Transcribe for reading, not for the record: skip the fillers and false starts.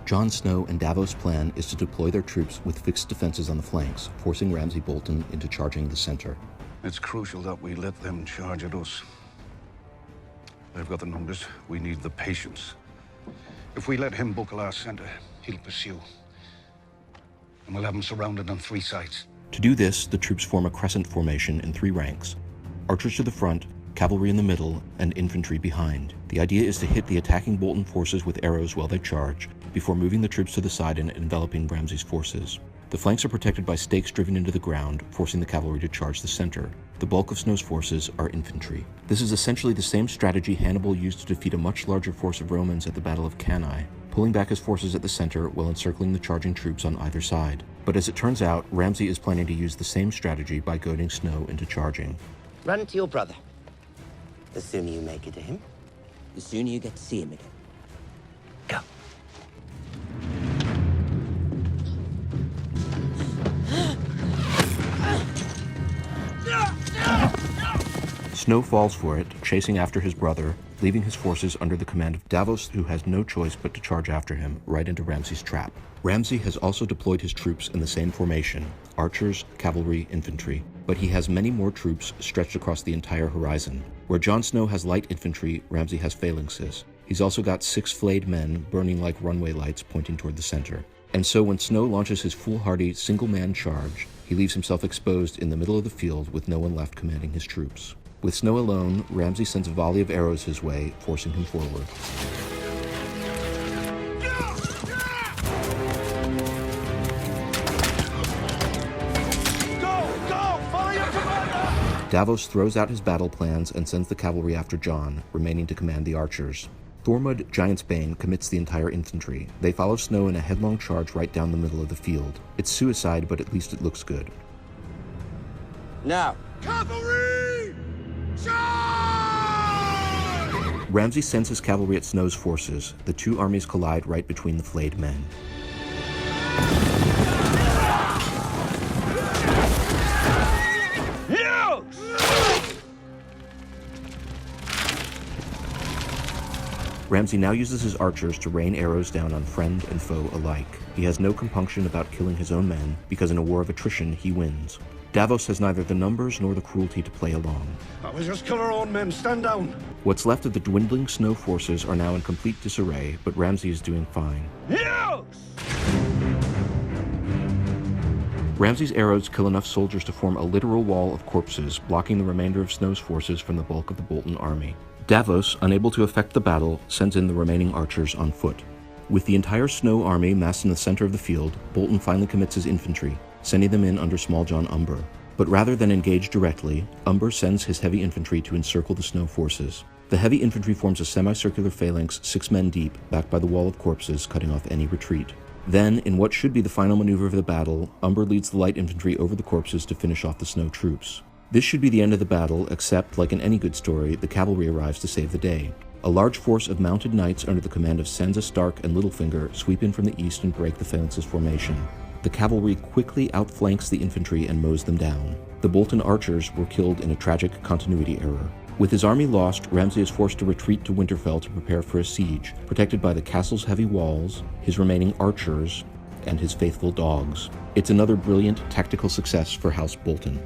Jon Snow and Davos' plan is to deploy their troops with fixed defenses on the flanks, forcing Ramsay Bolton into charging the center. It's crucial that we let them charge at us. They've got the numbers. We need the patience. If we let him buckle our center, he'll pursue. And we'll have him surrounded on three sides. To do this, the troops form a crescent formation in 3 ranks. Archers to the front, cavalry in the middle, and infantry behind. The idea is to hit the attacking Bolton forces with arrows while they charge, before moving the troops to the side and enveloping Ramsay's forces. The flanks are protected by stakes driven into the ground, forcing the cavalry to charge the center. The bulk of Snow's forces are infantry. This is essentially the same strategy Hannibal used to defeat a much larger force of Romans at the Battle of Cannae, pulling back his forces at the center while encircling the charging troops on either side. But as it turns out, Ramsay is planning to use the same strategy by goading Snow into charging. Run to your brother. The sooner you make it to him, the sooner you get to see him again. Go. Snow falls for it, chasing after his brother, leaving his forces under the command of Davos, who has no choice but to charge after him, right into Ramsay's trap. Ramsay has also deployed his troops in the same formation: archers, cavalry, infantry. But he has many more troops stretched across the entire horizon. Where Jon Snow has light infantry, Ramsay has phalanxes. He's also got 6 flayed men burning like runway lights pointing toward the center. And so when Snow launches his foolhardy single-man charge, he leaves himself exposed in the middle of the field with no one left commanding his troops. With Snow alone, Ramsay sends a volley of arrows his way, forcing him forward. Davos throws out his battle plans and sends the cavalry after Jon, remaining to command the archers. Thormod Giantsbane commits the entire infantry. They follow Snow in a headlong charge right down the middle of the field. It's suicide, but at least it looks good. Now. Cavalry! Charge! Ramsay sends his cavalry at Snow's forces. The 2 armies collide right between the flayed men. Ramsay now uses his archers to rain arrows down on friend and foe alike. He has no compunction about killing his own men, because in a war of attrition, he wins. Davos has neither the numbers nor the cruelty to play along. That was just kill our own men. Stand down. What's left of the dwindling Snow forces are now in complete disarray, but Ramsay is doing fine. Ramsay's arrows kill enough soldiers to form a literal wall of corpses, blocking the remainder of Snow's forces from the bulk of the Bolton army. Davos, unable to effect the battle, sends in the remaining archers on foot. With the entire Snow army massed in the center of the field, Bolton finally commits his infantry, sending them in under Small John Umber. But rather than engage directly, Umber sends his heavy infantry to encircle the Snow forces. The heavy infantry forms a semicircular phalanx 6 men deep, backed by the wall of corpses, cutting off any retreat. Then, in what should be the final maneuver of the battle, Umber leads the light infantry over the corpses to finish off the Snow troops. This should be the end of the battle, except, like in any good story, the cavalry arrives to save the day. A large force of mounted knights under the command of Sansa Stark and Littlefinger sweep in from the east and break the phalanx's formation. The cavalry quickly outflanks the infantry and mows them down. The Bolton archers were killed in a tragic continuity error. With his army lost, Ramsay is forced to retreat to Winterfell to prepare for a siege, protected by the castle's heavy walls, his remaining archers, and his faithful dogs. It's another brilliant tactical success for House Bolton.